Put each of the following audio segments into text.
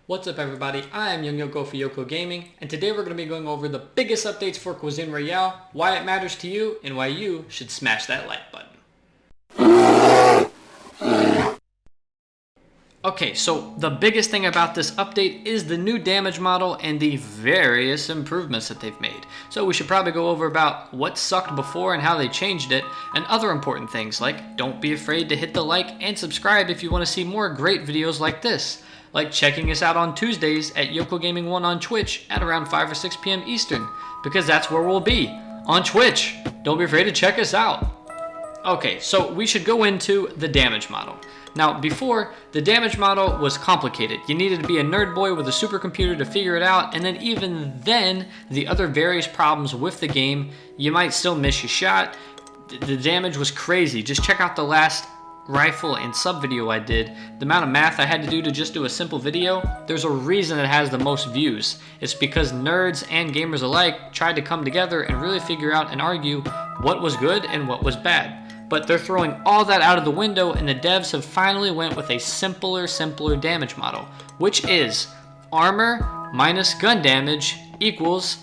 What's up everybody, I am Young Yoko for YoKoGM, and today we're going to be going over the biggest updates for Cuisine Royale, why it matters to you, and why you should smash that like button. Okay, so the biggest thing about this update is the new damage model and the various improvements that they've made. So we should probably go over about what sucked before and how they changed it, and other important things like don't be afraid to hit the like and subscribe if you want to see more great videos like this. Like checking us out on Tuesdays at YoKoGaming1 on Twitch at around 5 or 6 p.m. Eastern, because that's where we'll be, on Twitch. Don't be afraid to check us out. Okay, so we should go into the damage model. Now, before, the damage model was complicated. You needed to be a nerd boy with a supercomputer to figure it out, and then even then, the other various problems with the game, you might still miss your shot. The damage was crazy. Just check out the last rifle and sub video I did. The amount of math I had to do to just do a simple video, there's a reason it has the most views. It's because nerds and gamers alike tried to come together and really figure out and argue what was good and what was bad. But they're throwing all that out of the window, and the devs have finally went with a simpler damage model, which is armor minus gun damage equals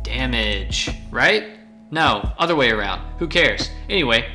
damage, right? No, other way around. Who cares? Anyway,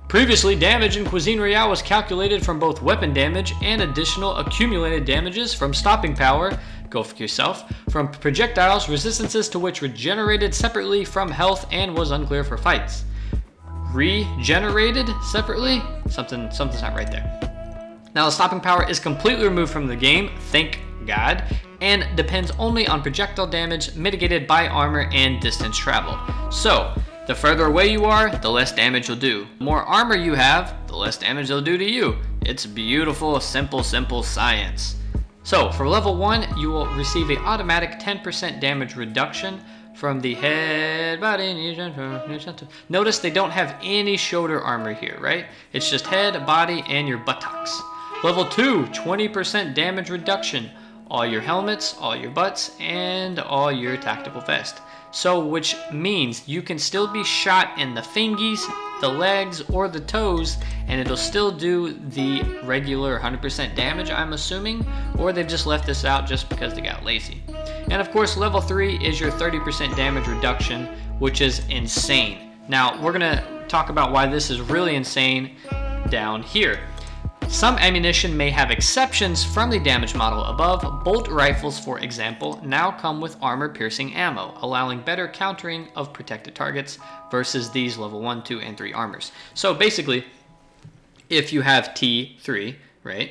previously, damage in Cuisine Royale was calculated from both weapon damage and additional accumulated damages from stopping power, go for yourself, from projectiles, resistances to which regenerated separately from health and was unclear for fights. Regenerated separately? Something's not right there. Now, the stopping power is completely removed from the game, thank God, and depends only on projectile damage mitigated by armor and distance traveled. So, the further away you are, the less damage you'll do. The more armor you have, the less damage they'll do to you. It's beautiful, simple science. So, for level 1, you will receive an automatic 10% damage reduction from the head, body, notice they don't have any shoulder armor here, right? It's just head, body, and your buttocks. Level 2, 20% damage reduction. All your helmets, all your butts, and all your tactical vest. So, which means you can still be shot in the fingies, the legs, or the toes, and it'll still do the regular 100% damage, I'm assuming, or they've just left this out just because they got lazy. And of course, level 3 is your 30% damage reduction, which is insane. Now, we're gonna talk about why this is really insane down here. Some ammunition may have exceptions from the damage model above. Bolt rifles, for example, now come with armor-piercing ammo, allowing better countering of protected targets versus these level 1, 2, and 3 armors. So basically, if you have T3, right,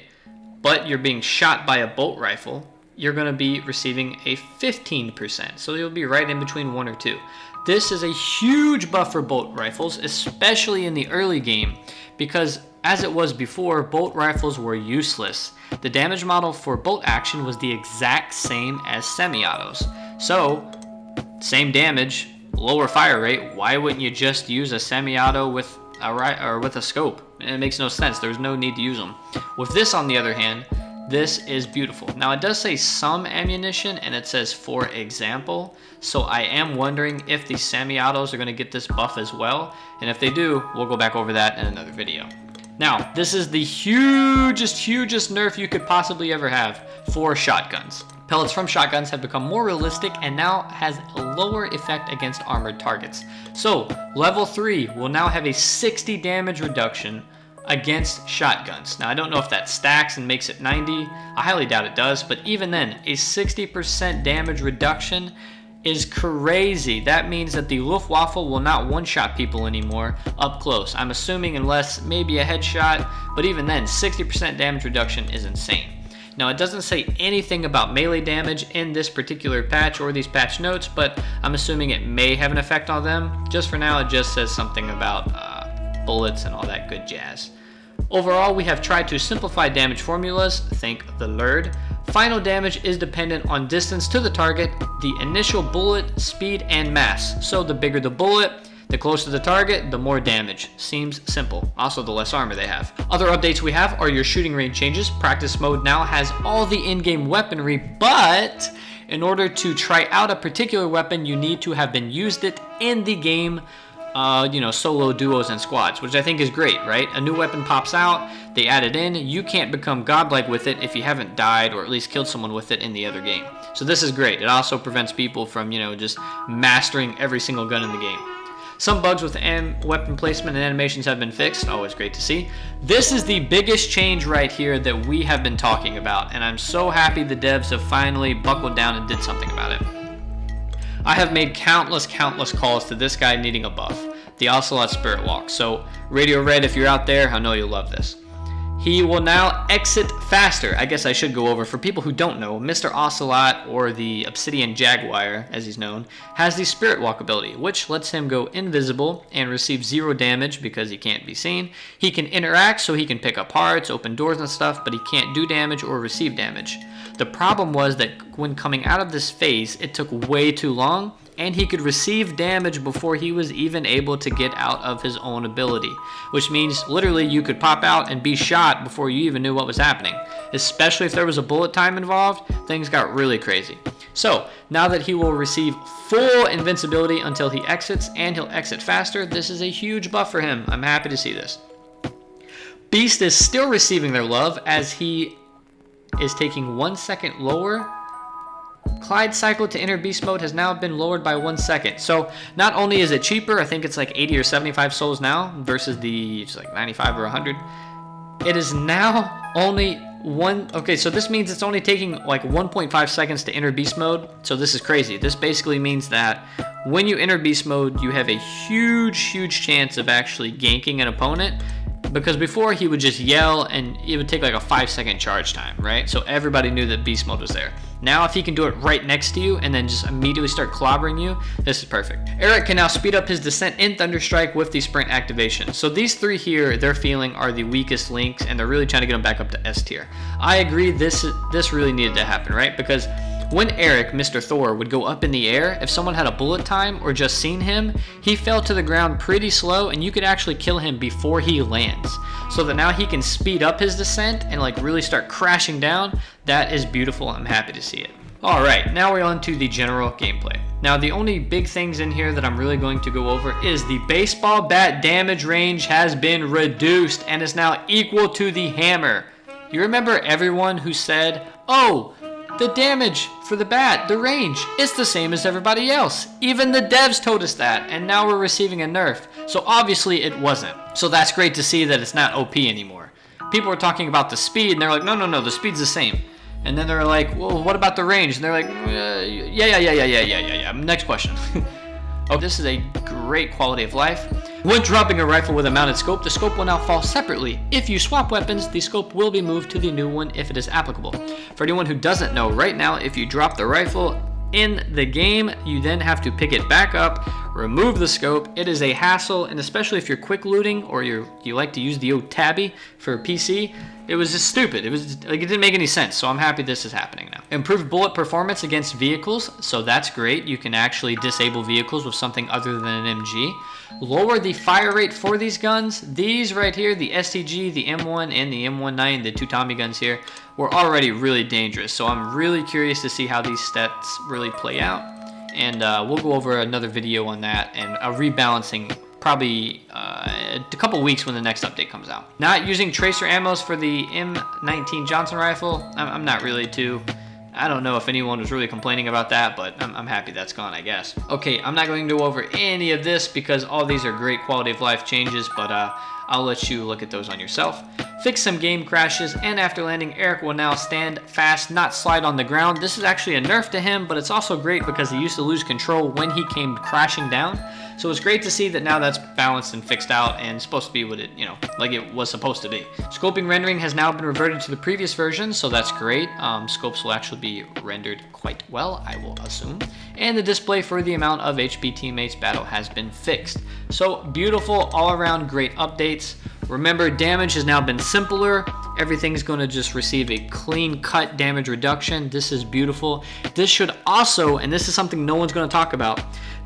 but you're being shot by a bolt rifle, you're going to be receiving a 15%, so you'll be right in between 1 or 2. This is a huge buff for bolt rifles, especially in the early game, because as it was before, bolt rifles were useless. The damage model for bolt action was the exact same as semi-autos. So, same damage, lower fire rate, why wouldn't you just use a semi-auto with a scope? It makes no sense, there's no need to use them. With this, on the other hand, this is beautiful. Now, it does say some ammunition, and it says for example, so I am wondering if the semi-autos are going to get this buff as well, and if they do, we'll go back over that in another video. Now, this is the hugest nerf you could possibly ever have for shotguns. Pellets from shotguns have become more realistic and now has a lower effect against armored targets. So, level 3 will now have a 60 damage reduction against shotguns. Now, I don't know if that stacks and makes it 90. I highly doubt it does, but even then, a 60% damage reduction is crazy. That means that the Luftwaffe will not one-shot people anymore up close. I'm assuming unless maybe a headshot, but even then, 60% damage reduction is insane. Now, it doesn't say anything about melee damage in this particular patch or these patch notes, but I'm assuming it may have an effect on them. Just for now, it just says something about bullets and all that good jazz. Overall, we have tried to simplify damage formulas, think the LURD. Final damage is dependent on distance to the target, the initial bullet, speed, and mass. So the bigger the bullet, the closer to the target, the more damage. Seems simple. Also, the less armor they have. Other updates we have are your shooting range changes. Practice mode now has all the in-game weaponry, but in order to try out a particular weapon, you need to have been used it in the game solo duos and squads, which I think is great, right? A new weapon pops out, they add it in, you can't become godlike with it if you haven't died or at least killed someone with it in the other game. So this is great. It also prevents people from, just mastering every single gun in the game. Some bugs with weapon placement and animations have been fixed. Always great to see. This is the biggest change right here that we have been talking about, and I'm so happy the devs have finally buckled down and did something about it. I have made countless calls to this guy needing a buff, the Ocelot Spirit Walk. So Radio Red, if you're out there, I know you'll love this. He will now exit faster. I guess I should go over, for people who don't know, Mr. Ocelot, or the Obsidian Jaguar, as he's known, has the Spirit Walk ability, which lets him go invisible and receive 0 damage because he can't be seen. He can interact, so he can pick up parts, open doors and stuff, but he can't do damage or receive damage. The problem was that when coming out of this phase, it took way too long, and he could receive damage before he was even able to get out of his own ability, which means literally you could pop out and be shot before you even knew what was happening. Especially if there was a bullet time involved, things got really crazy. So now that he will receive full invincibility until he exits, and he'll exit faster, this is a huge buff for him. I'm happy to see this. Beast is still receiving their love as he is taking 1 second lower. Clyde's cycle to enter beast mode has now been lowered by 1 second. So not only is it cheaper, I think it's like 80 or 75 souls now versus it's like 95 or 100. It is now only okay, so this means it's only taking like 1.5 seconds to enter beast mode. So this is crazy. This basically means that when you enter beast mode, you have a huge chance of actually ganking an opponent, because before he would just yell and it would take like a 5-second charge time, right? So everybody knew that beast mode was there. Now if he can do it right next to you and then just immediately start clobbering you, this is perfect. Eric can now speed up his descent in Thunderstrike with the sprint activation. So these 3 here, they're feeling are the weakest links, and they're really trying to get them back up to S tier. I agree, this really needed to happen, right? Because when Eric, Mr. Thor, would go up in the air, if someone had a bullet time or just seen him, he fell to the ground pretty slow, and you could actually kill him before he lands. So that now he can speed up his descent and like really start crashing down. That is beautiful. I'm happy to see it. Alright, now we're on to the general gameplay. Now the only big things in here that I'm really going to go over is the baseball bat damage range has been reduced and is now equal to the hammer. You remember everyone who said, oh, the damage for the bat, the range, it's the same as everybody else. Even the devs told us that, and now we're receiving a nerf. So obviously it wasn't. So that's great to see that it's not OP anymore. People were talking about the speed, and they're like, no, the speed's the same. And then they're like, well, what about the range? And they're like, yeah. Next question. Oh, this is a great quality of life. When dropping a rifle with a mounted scope, the scope will now fall separately. If you swap weapons, the scope will be moved to the new one if it is applicable. For anyone who doesn't know, right now, if you drop the rifle in the game, you then have to pick it back up, remove the scope. It is a hassle, and especially if you're quick looting or you like to use the old tabby for PC, it was just stupid. It didn't make any sense, so I'm happy this is happening now. Improved bullet performance against vehicles, so that's great. You can actually disable vehicles with something other than an MG. Lower the fire rate for these guns. These right here, the STG, the M1, and the M19, the 2 Tommy guns here, were already really dangerous, so I'm really curious to see how these stats really play out. And we'll go over another video on that and a rebalancing probably a couple weeks when the next update comes out. Not using tracer ammos for the M19 Johnson rifle, I'm not really too. I don't know if anyone was really complaining about that, but I'm happy that's gone, I guess. Okay, I'm not going to go over any of this because all these are great quality of life changes, but I'll let you look at those on yourself. Fix some game crashes, and after landing, Eric will now stand fast, not slide on the ground. This is actually a nerf to him, but it's also great because he used to lose control when he came crashing down. So it's great to see that now that's balanced and fixed out and supposed to be what it, like it was supposed to be. Scoping rendering has now been reverted to the previous version, so that's great. Scopes will actually be rendered quite well, I will assume. And the display for the amount of HP teammates battle has been fixed. So beautiful, all around great updates. Remember, damage has now been simpler. Everything's going to just receive a clean cut damage reduction. This is beautiful. This should also, and this is something no one's going to talk about,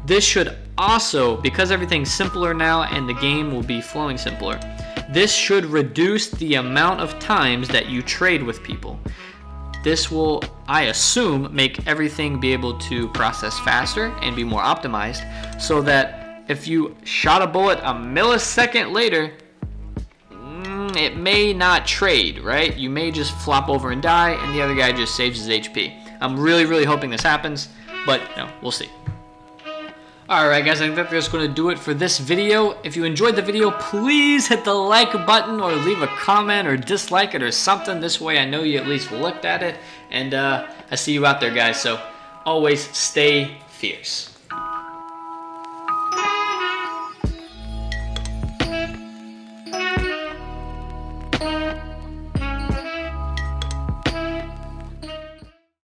this should also, because everything's simpler now and the game will be flowing simpler, this should reduce the amount of times that you trade with people. This will, I assume, make everything be able to process faster and be more optimized so that if you shot a bullet a millisecond later, it may not trade, right? You may just flop over and die, and the other guy just saves his HP. I'm really hoping this happens, but we'll see. Alright guys, I think that's going to do it for this video. If you enjoyed the video, please hit the like button or leave a comment or dislike it or something. This way I know you at least looked at it. And I see you out there, guys, so always stay fierce.